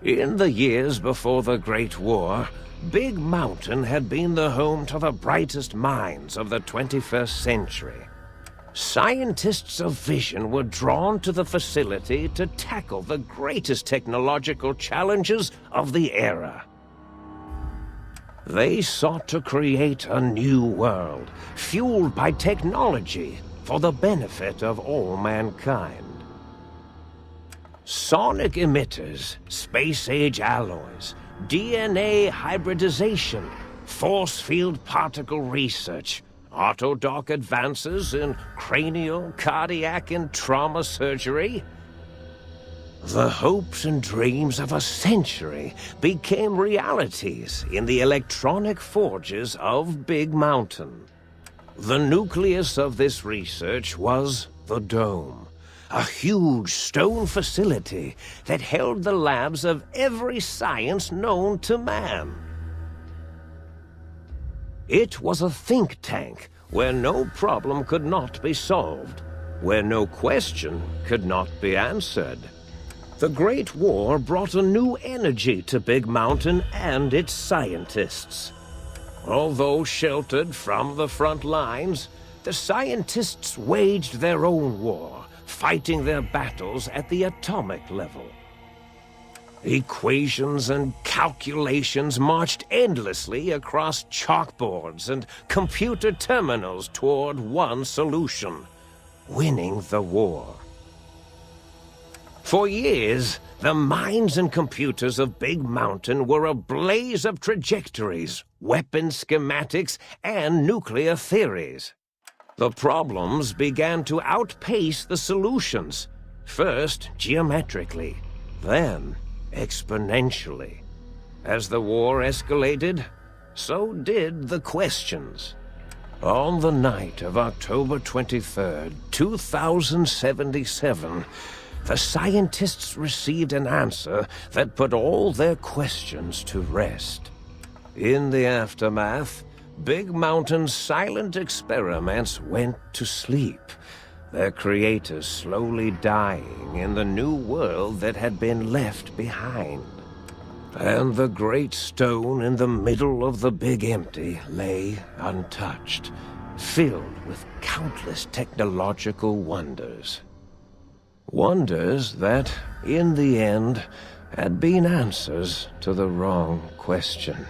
In the years before the Great War, Big Mountain had been the home to the brightest minds of the 21st century. Scientists of vision were drawn to the facility to tackle the greatest technological challenges of the era. They sought to create a new world, fueled by technology for the benefit of all mankind. Sonic emitters, space-age alloys, DNA hybridization, force field particle research, autodoc advances in cranial, cardiac, and trauma surgery. The hopes and dreams of a century became realities in the electronic forges of Big Mountain. The nucleus of this research was the Dome, a huge stone facility that held the labs of every science known to man. It was a think tank where no problem could not be solved, where no question could not be answered. The Great War brought a new energy to Big Mountain and its scientists. Although sheltered from the front lines, the scientists waged their own war, fighting their battles at the atomic level. Equations and calculations marched endlessly across chalkboards and computer terminals toward one solution: winning the war. For years, the minds and computers of Big Mountain were a blaze of trajectories, weapon schematics, and nuclear theories. The problems began to outpace the solutions, first geometrically, then exponentially. As the war escalated, so did the questions. On the night of October 23rd, 2077, the scientists received an answer that put all their questions to rest. In the aftermath, Big Mountain's silent experiments went to sleep, their creators slowly dying in the new world that had been left behind. And the great stone in the middle of the Big Empty lay untouched, filled with countless technological wonders. Wonders that, in the end, had been answers to the wrong question.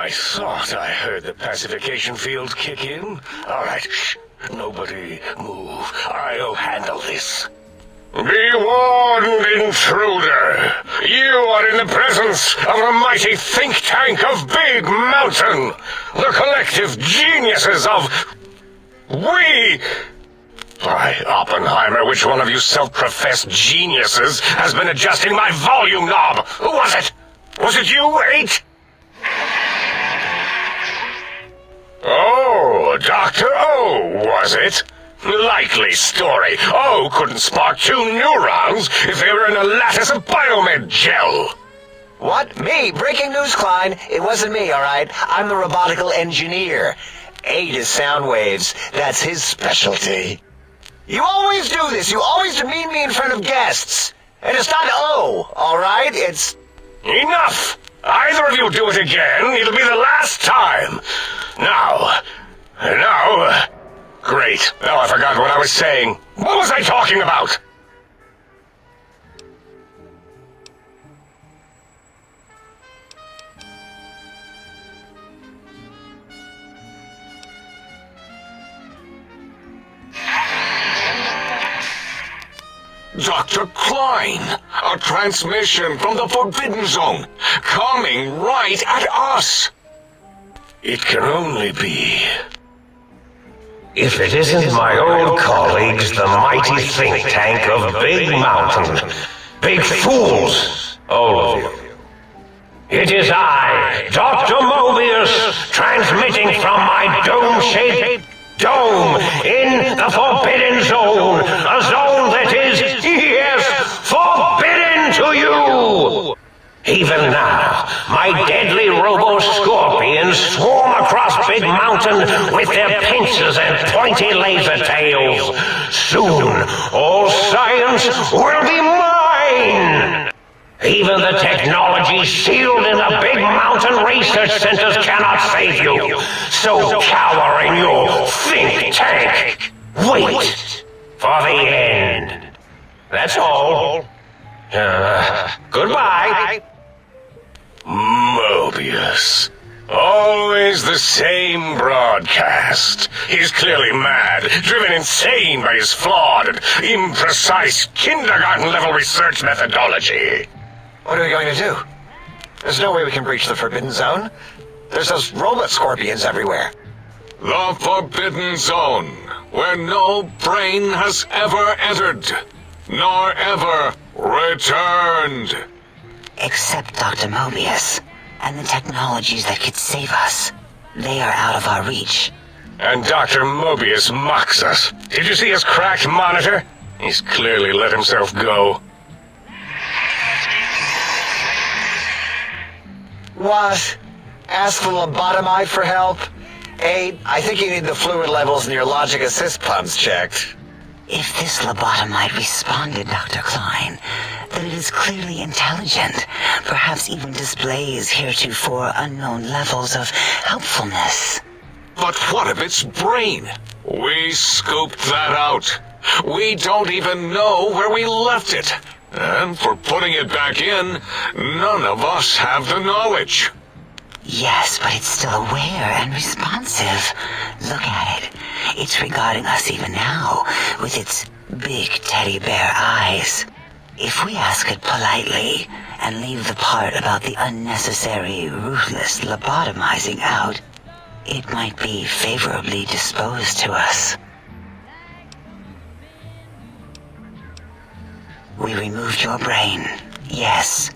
I thought I heard the pacification field kick in. All right, shh. Nobody move. I'll handle this. Be warned, intruder. You are in the presence of a mighty think tank of Big Mountain. The collective geniuses of... We... By Oppenheimer, which one of you self-professed geniuses has been adjusting my volume knob? Who was it? Was it you, 8? Oh, Dr. O, was it? Likely story. O couldn't spark 2 neurons if they were in a lattice of biomed gel. What? Me? Breaking news, Klein. It wasn't me, all right? I'm the robotical engineer. 8 is sound waves. That's his specialty. You always do this. You always demean me in front of guests. And it's not O, all right? It's... Enough! Either of you do it again, it'll be the last time. Now... Great. Now I forgot what I was saying. What was I talking about? Dr. Klein, a transmission from the Forbidden Zone, coming right at us. It can only be... If it isn't my old colleagues, the mighty think tank of Big Mountain. Big fools, all of you. It is I, Dr. Mobius, transmitting from my dome-shaped dome in the Forbidden Zone. A zone that is, yes, forbidden to you! Even now, my deadly robo-scorpions swarm across Big Mountain with their pincers and pointy laser tails. Soon, all science will be mine! Even the technology sealed in the Big Mountain research centers cannot save you. So cower in your think tank. Wait for the end. That's all. Goodbye. Mobius. Always the same broadcast. He's clearly mad, driven insane by his flawed and imprecise kindergarten-level research methodology. What are we going to do? There's no way we can breach the Forbidden Zone. There's those robot scorpions everywhere. The Forbidden Zone, where no brain has ever entered, nor ever returned. Except Dr. Mobius, and the technologies that could save us. They are out of our reach. And Dr. Mobius mocks us. Did you see his cracked monitor? He's clearly let himself go. What? Ask the lobotomite for help? 8, I think you need the fluid levels in your logic assist pumps checked. If this lobotomite responded, Dr. Klein, then it is clearly intelligent, perhaps even displays heretofore unknown levels of helpfulness. But what of its brain? We scooped that out. We don't even know where we left it. And for putting it back in, none of us have the knowledge. Yes, but it's still aware and responsive. Look at it. It's regarding us even now, with its big teddy bear eyes. If we ask it politely, and leave the part about the unnecessary, ruthless lobotomizing out, it might be favorably disposed to us. We removed your brain, yes.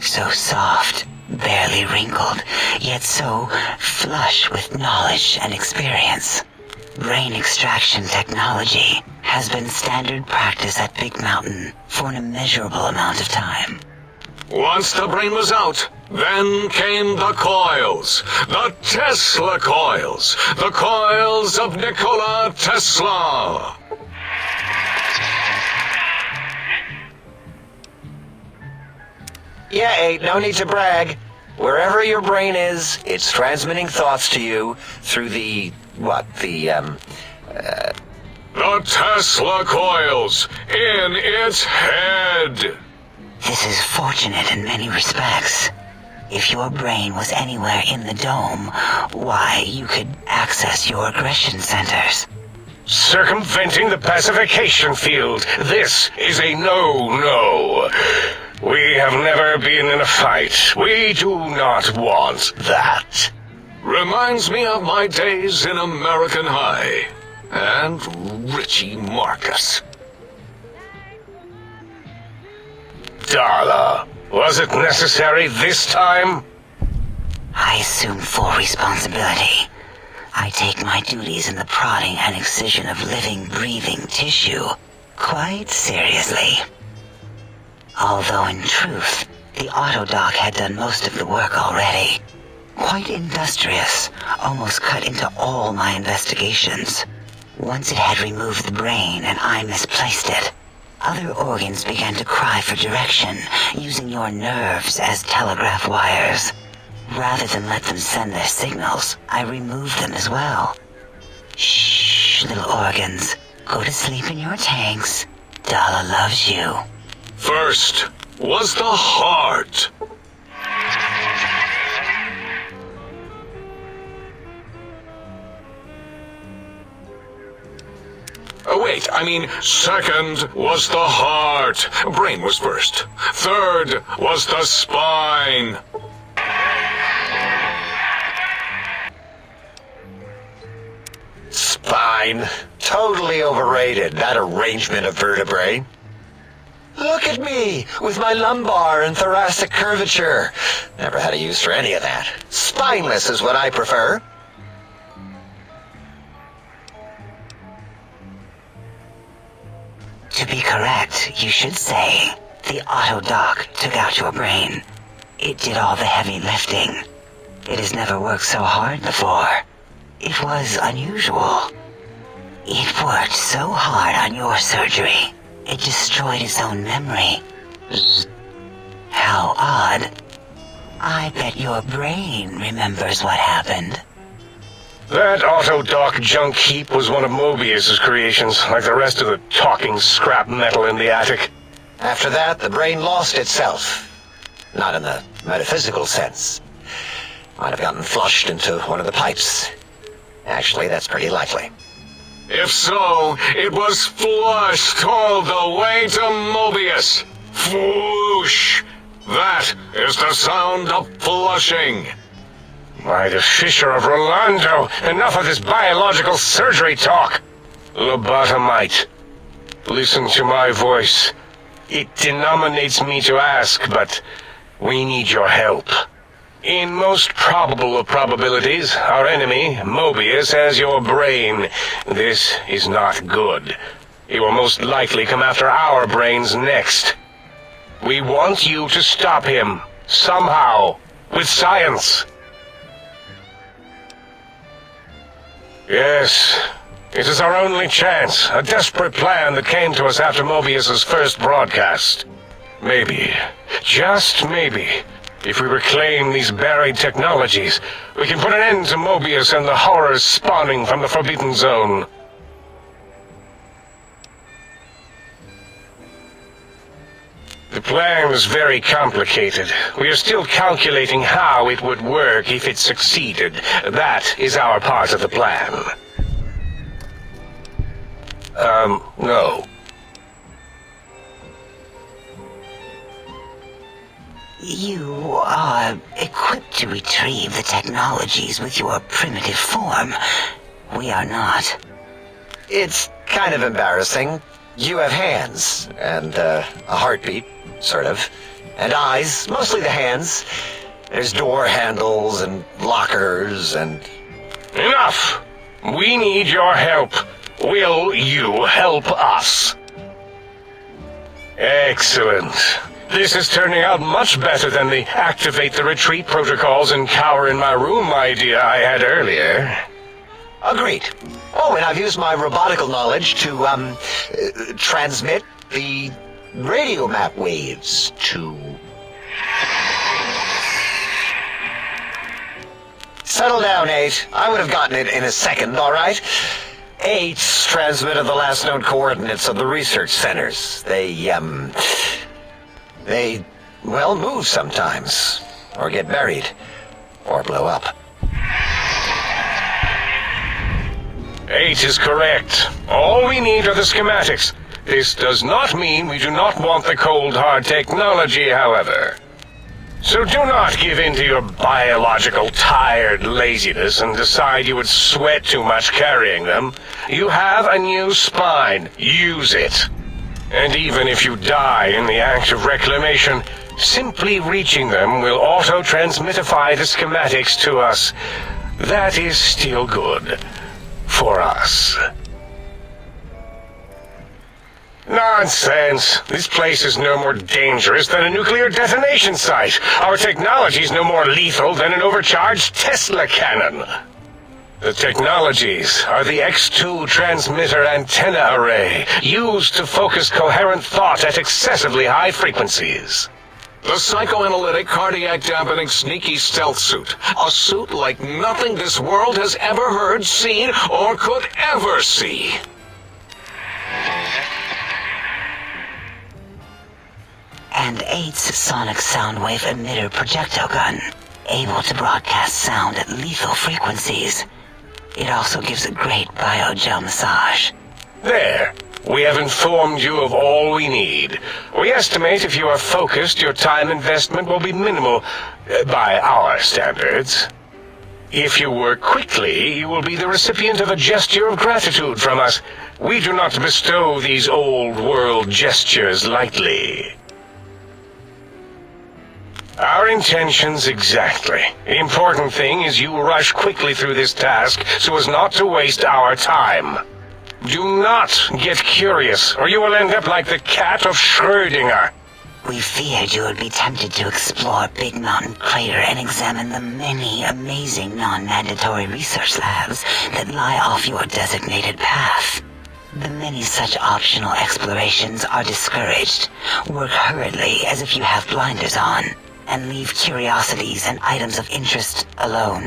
So soft, barely wrinkled, yet so flush with knowledge and experience. Brain extraction technology has been standard practice at Big Mountain for an immeasurable amount of time. Once the brain was out, then came the coils. The Tesla coils. The coils of Nikola Tesla. Yeah, 8, no need to brag. Wherever your brain is, it's transmitting thoughts to you through the... The Tesla coils in its head. This is fortunate in many respects. If your brain was anywhere in the dome, why, you could access your aggression centers. Circumventing the pacification field. This is a no-no. We have never been in a fight. We do not want that. Reminds me of my days in American High. And Richie Marcus. Darla, was it necessary this time? I assume full responsibility. I take my duties in the prodding and excision of living, breathing tissue quite seriously. Although in truth, the Autodoc had done most of the work already. Quite industrious, almost cut into all my investigations. Once it had removed the brain and I misplaced it, other organs began to cry for direction, using your nerves as telegraph wires. Rather than let them send their signals, I removed them as well. Shh, little organs. Go to sleep in your tanks. Dala loves you. First was the heart. Oh, wait, I mean, second was the heart. Brain was first. Third was the spine. Spine. Totally overrated, that arrangement of vertebrae. Look at me, with my lumbar and thoracic curvature. Never had a use for any of that. Spineless is what I prefer. To be correct, you should say, the Autodoc took out your brain. It did all the heavy lifting. It has never worked so hard before. It was unusual. It worked so hard on your surgery, it destroyed its own memory. How odd. I bet your brain remembers what happened. That Autodoc junk heap was one of Mobius's creations, like the rest of the talking scrap metal in the attic. After that, the brain lost itself. Not in the metaphysical sense. Might have gotten flushed into one of the pipes. Actually, that's pretty likely. If so, it was flushed all the way to Mobius. Flush! That is the sound of flushing. By the Fisher of Rolando, enough of this biological surgery talk. Lobotomite, listen to my voice. It denominates me to ask, but we need your help. In most probable of probabilities, our enemy, Mobius, has your brain. This is not good. He will most likely come after our brains next. We want you to stop him, somehow, with science. Yes, it is our only chance, a desperate plan that came to us after Mobius's first broadcast. Maybe, just maybe, if we reclaim these buried technologies, we can put an end to Mobius and the horrors spawning from the Forbidden Zone. The plan is very complicated. We are still calculating how it would work if it succeeded. That is our part of the plan. No. You are equipped to retrieve the technologies with your primitive form. We are not. It's kind of embarrassing. You have hands, and a heartbeat, sort of, and eyes, mostly the hands. There's door handles and lockers and... Enough! We need your help. Will you help us? Excellent. This is turning out much better than the activate the retreat protocols and cower in my room idea I had earlier. Agreed. Oh, and I've used my robotical knowledge to, transmit the radio map waves to... Settle down, 8. I would have gotten it in a second, all right? 8's transmitted the last known coordinates of the research centers. They, well, move sometimes. or get buried, or blow up. 8 is correct. All we need are the schematics. This does not mean we do not want the cold hard technology, however. So do not give in to your biological tired laziness and decide you would sweat too much carrying them. You have a new spine. Use it. And even if you die in the act of reclamation, simply reaching them will auto-transmitify the schematics to us. That is still good. For us. Nonsense. This place is no more dangerous than a nuclear detonation site. Our technology is no more lethal than an overcharged Tesla cannon. The technologies are the X2 transmitter antenna array, used to focus coherent thought at excessively high frequencies. The psychoanalytic, cardiac dampening, sneaky stealth suit. A suit like nothing this world has ever heard, seen, or could ever see. And 8's sonic soundwave emitter projectile gun, able to broadcast sound at lethal frequencies. It also gives a great biogel massage. There. We have informed you of all we need. We estimate if you are focused, your time investment will be minimal, by our standards. If you work quickly, you will be the recipient of a gesture of gratitude from us. We do not bestow these old-world gestures lightly. Our intentions exactly. The important thing is you rush quickly through this task so as not to waste our time. Do not get curious, or you will end up like the cat of Schrödinger. We feared you would be tempted to explore Big Mountain Crater and examine the many amazing non-mandatory research labs that lie off your designated path. The many such optional explorations are discouraged. Work hurriedly as if you have blinders on, and leave curiosities and items of interest alone.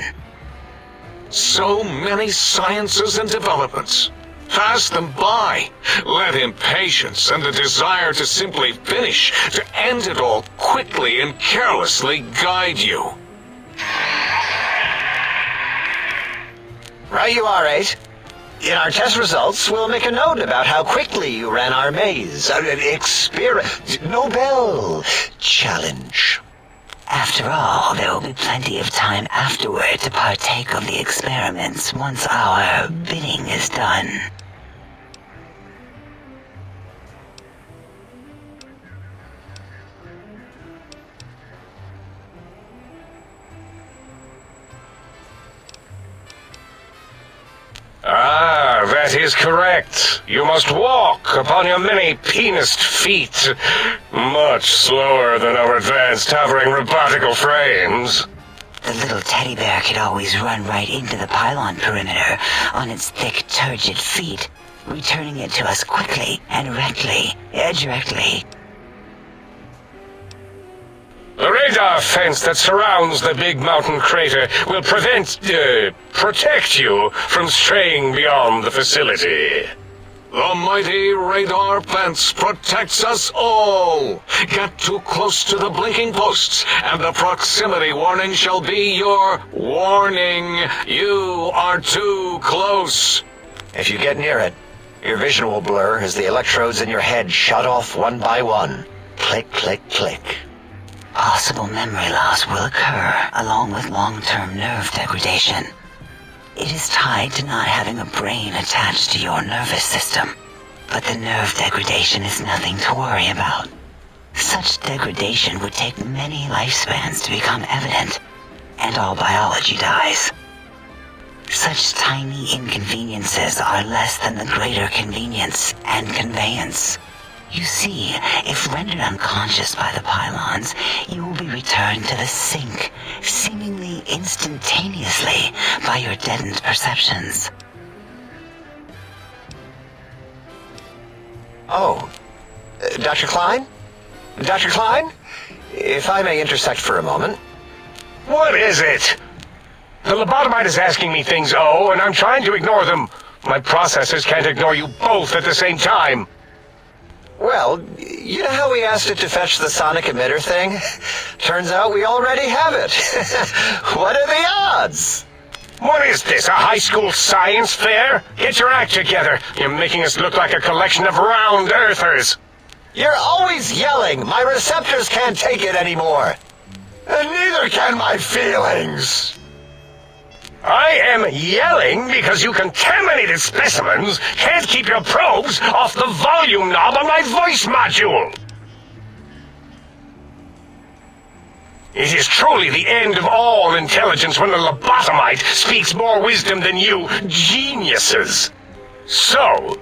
So many sciences and developments. Pass them by. Let impatience and the desire to simply finish, to end it all quickly and carelessly guide you. Right you are, 8. In our test results, we'll make a note about how quickly you ran our maze. Nobel challenge. After all, there will be plenty of time afterward to partake of the experiments once our bidding is done. Ah, that is correct. You must walk upon your many penised feet, much slower than our advanced hovering robotical frames. The little teddy bear could always run right into the pylon perimeter on its thick, turgid feet, returning it to us quickly and directly. The radar fence that surrounds the Big Mountain Crater will protect you from straying beyond the facility. The mighty radar fence protects us all. Get too close to the blinking posts, and the proximity warning shall be your warning. You are too close. If you get near it, your vision will blur as the electrodes in your head shut off one by one. Click, click, click. Possible memory loss will occur, along with long-term nerve degradation. It is tied to not having a brain attached to your nervous system, but the nerve degradation is nothing to worry about. Such degradation would take many lifespans to become evident, and all biology dies. Such tiny inconveniences are less than the greater convenience and conveyance. You see, if rendered unconscious by the pylons, you will be returned to the sink, seemingly instantaneously by your deadened perceptions. Oh, Dr. Klein? Dr. Klein? If I may intersect for a moment. What is it? The lobotomite is asking me things, and I'm trying to ignore them. My processors can't ignore you both at the same time. Well, you know how we asked it to fetch the sonic emitter thing? Turns out we already have it. What are the odds? What is this, a high school science fair? Get your act together. You're making us look like a collection of round earthers. You're always yelling. My receptors can't take it anymore. And neither can my feelings. I am yelling because you contaminated specimens can't keep your probes off the volume knob on my voice module. It is truly the end of all intelligence when the lobotomite speaks more wisdom than you geniuses. So,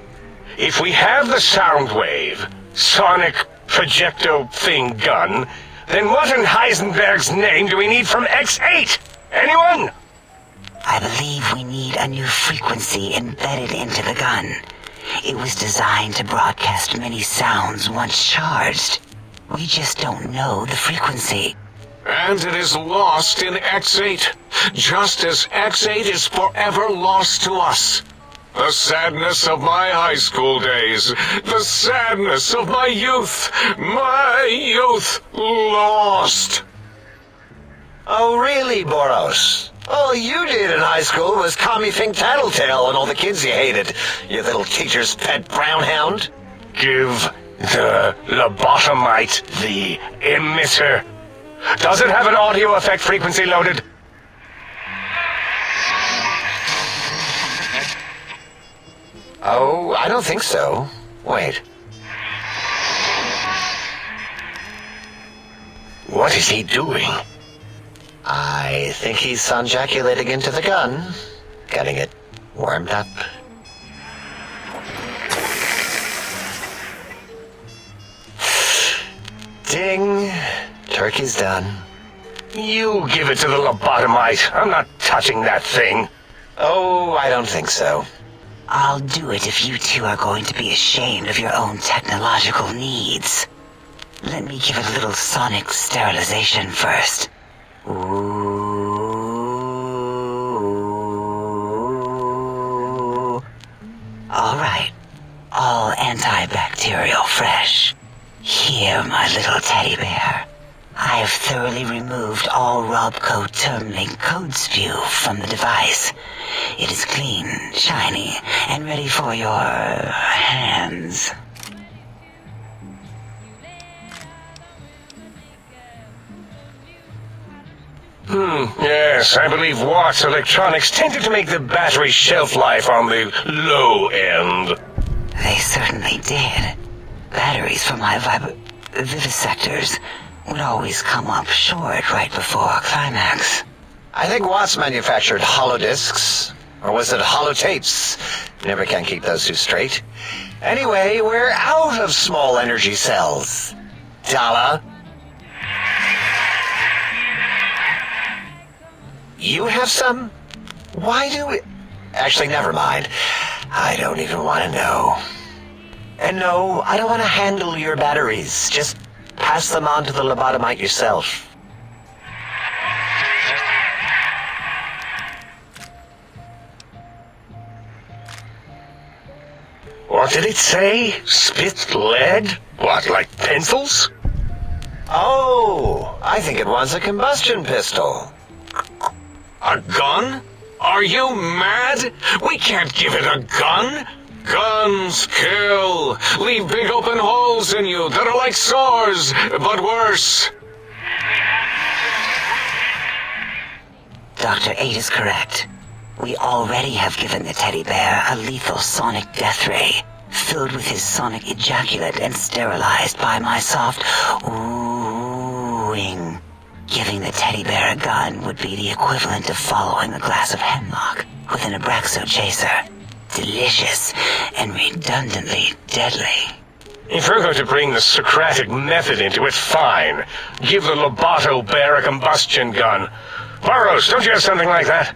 if we have the Soundwave, sonic projecto thing gun, then what in Heisenberg's name do we need from X8? Anyone? I believe we need a new frequency embedded into the gun. It was designed to broadcast many sounds once charged. We just don't know the frequency. And it is lost in X8, just as X8 is forever lost to us. The sadness of my high school days, the sadness of my youth lost. Oh, really, Boros? All you did in high school was call me Fink Tattletale and all the kids you hated, you little teacher's pet brown hound. Give the lobotomite the emitter. Does it have an audio effect frequency loaded? Oh, I don't think so. Wait. What is he doing? I think he's sonjaculating into the gun, getting it warmed up. Ding. Turkey's done. You give it to the lobotomite. I'm not touching that thing. Oh, I don't think so. I'll do it if you two are going to be ashamed of your own technological needs. Let me give it a little sonic sterilization first. Ooh. All right. All antibacterial fresh. Here, my little teddy bear. I have thoroughly removed all Robco Termlink code spew from the device. It is clean, shiny, and ready for your hands. Yes, I believe Watts Electronics tended to make the battery shelf life on the low end. They certainly did. Batteries for my vivisectors would always come up short right before climax. I think Watts manufactured holodiscs. Or was it holotapes? Never can keep those two straight. Anyway, we're out of small energy cells. Dala? You have some? Why do we... Actually, never mind. I don't even want to know. And no, I don't want to handle your batteries. Just pass them on to the lobotomite yourself. What did it say? Spit lead? What, like pencils? Oh, I think it wants a combustion pistol. A gun? Are you mad? We can't give it a gun. Guns kill. Leave big open holes in you that are like sores, but worse. Dr. 8 is correct. We already have given the teddy bear a lethal sonic death ray, filled with his sonic ejaculate and sterilized by my soft oohing. Giving the teddy bear a gun would be the equivalent of following a glass of hemlock with an Abraxo chaser. Delicious and redundantly deadly. If we're going to bring the Socratic method into it, fine. Give the Loboto bear a combustion gun. Boros, don't you have something like that?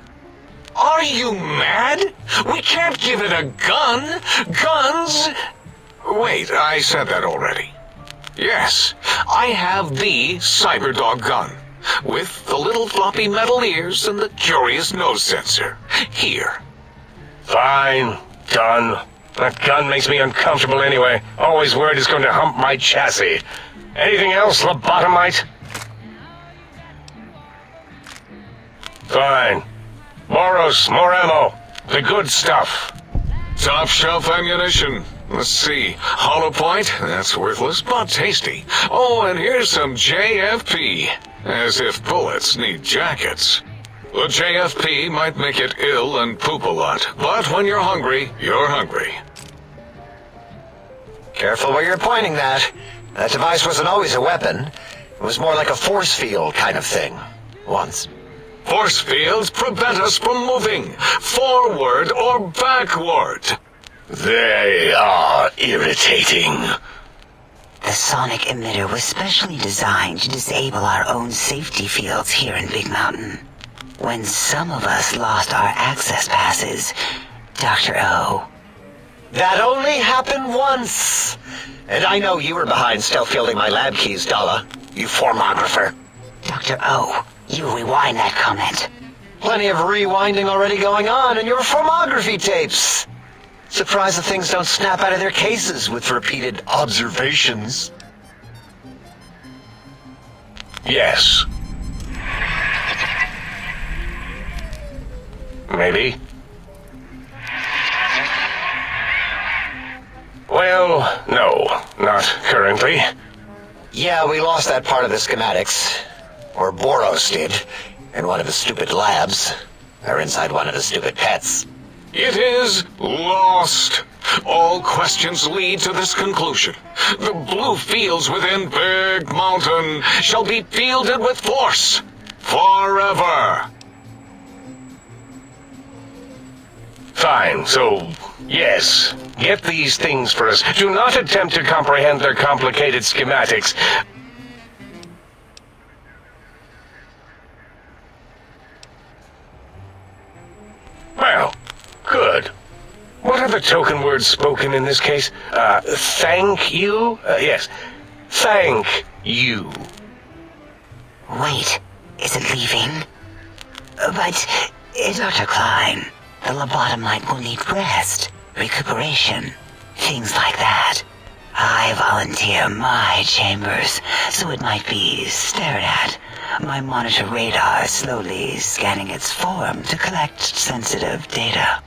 Are you mad? We can't give it a gun. Guns... Wait, I said that already. Yes, I have the Cyberdog gun, with the little floppy metal ears and the curious nose sensor. Here. Fine. Done. That gun makes me uncomfortable anyway. Always worried it's going to hump my chassis. Anything else, lobotomite? Fine. Boros, more ammo. The good stuff. Top shelf ammunition. Let's see. Hollow point? That's worthless, but tasty. Oh, and here's some JFP. As if bullets need jackets. The JFP might make it ill and poop a lot, but when you're hungry, you're hungry. Careful where you're pointing that. That device wasn't always a weapon. It was more like a force field kind of thing. Once. Force fields prevent us from moving, forward or backward. They are irritating. The sonic emitter was specially designed to disable our own safety fields here in Big Mountain. When some of us lost our access passes, Dr. O. That only happened once. And I know you were behind stealth fielding my lab keys, Dala. You formographer. Dr. O, you rewind that comment. Plenty of rewinding already going on in your formography tapes. Surprised the things don't snap out of their cases with repeated observations. Yes. Maybe. Well, no, not currently. Yeah, we lost that part of the schematics. Or Boros did, in one of his stupid labs. Or inside one of his stupid pets. It is lost. All questions lead to this conclusion. The blue fields within Big Mountain shall be fielded with force. Forever. Fine, so, yes. Get these things for us. Do not attempt to comprehend their complicated schematics. Well, good. What are the token words spoken in this case? Thank you? Yes. Thank you. Wait, is it leaving? But, Dr. Klein, the lobotomite will need rest, recuperation, things like that. I volunteer my chambers, so it might be stared at. My monitor radar slowly scanning its form to collect sensitive data.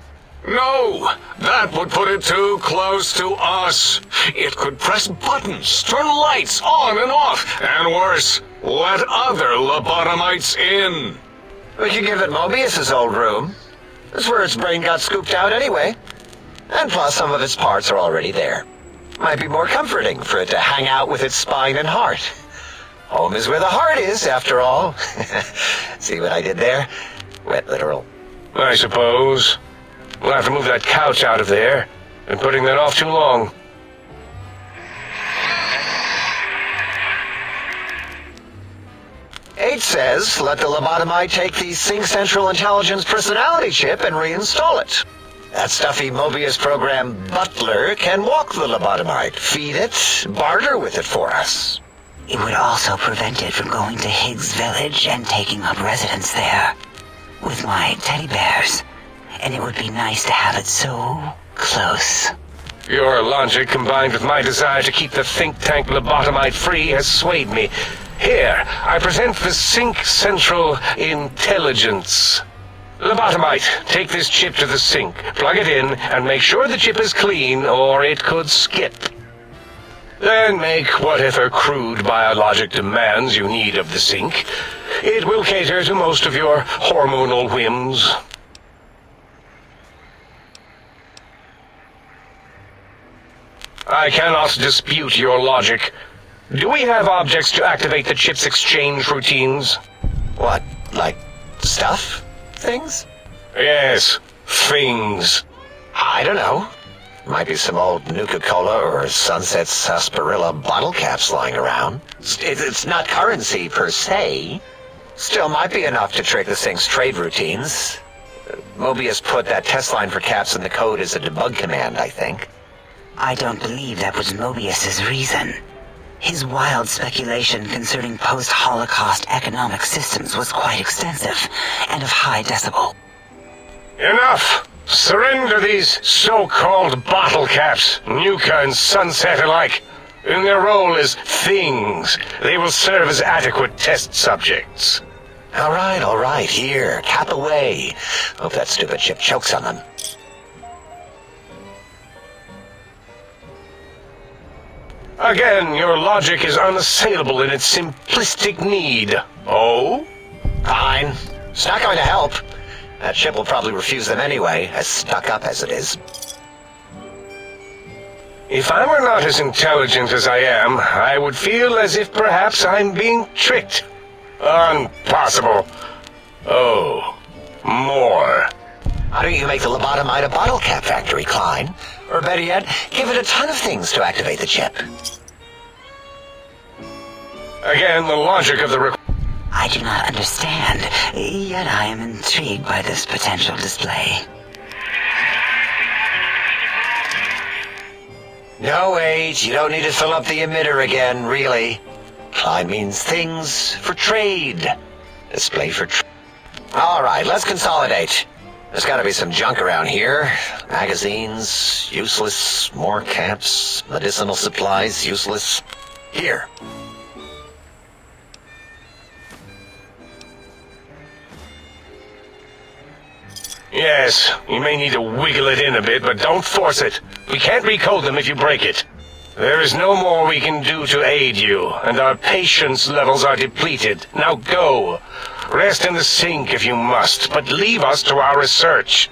No, that would put it too close to us. It could press buttons, turn lights on and off, and worse, let other lobotomites in. We could give it Mobius's old room. That's where its brain got scooped out anyway. And plus some of its parts are already there. Might be more comforting for it to hang out with its spine and heart. Home is where the heart is, after all. See what I did there? Wet literal. I suppose. We'll have to move that couch out of there. Been putting that off too long. H says, let the lobotomite take the Sync Central Intelligence personality chip and reinstall it. That stuffy Mobius program Butler can walk the lobotomite, feed it, barter with it for us. It would also prevent it from going to Higgs Village and taking up residence there. With my teddy bears. And it would be nice to have it so close. Your logic combined with my desire to keep the think tank lobotomite free has swayed me. Here, I present the Sync Central Intelligence. Lobotomite, take this chip to the sink, plug it in, and make sure the chip is clean or it could skip. Then make whatever crude biologic demands you need of the sink. It will cater to most of your hormonal whims. I cannot dispute your logic. Do we have objects to activate the chip's exchange routines? What, like stuff? Things? Yes, things. I don't know. Might be some old Nuka-Cola or Sunset Sarsaparilla bottle caps lying around. It's not currency per se. Still might be enough to trick the Sync's trade routines. Mobius put that test line for caps in the code as a debug command, I think. I don't believe that was Mobius's reason. His wild speculation concerning post-Holocaust economic systems was quite extensive and of high decibel. Enough! Surrender these so-called bottle caps, Nuka and Sunset alike. In their role as things, they will serve as adequate test subjects. All right, here, cap away. Hope that stupid ship chokes on them. Again, your logic is unassailable in its simplistic need. Oh? Fine. It's not going to help. That ship will probably refuse them anyway, as stuck up as it is. If I were not as intelligent as I am, I would feel as if perhaps I'm being tricked. Impossible. Oh, more. Why don't you make the lobotomide a bottle cap factory, Klein? Or better yet, give it a ton of things to activate the chip. Again, the logic of the I do not understand, yet I am intrigued by this potential display. No, wait, you don't need to fill up the emitter again, really. Klein means things for trade. Display for trade. All right, let's consolidate. There's got to be some junk around here. Magazines, useless. More caps, medicinal supplies, useless. Here. Yes, you may need to wiggle it in a bit, but don't force it. We can't recode them if you break it. There is no more we can do to aid you, and our patience levels are depleted. Now go. Rest in the sink if you must, but leave us to our research.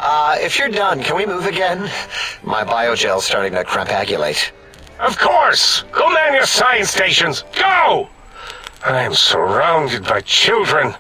If you're done, can we move again? My biogel's starting to crampagulate. Of course! Go man your science stations! Go! I am surrounded by children.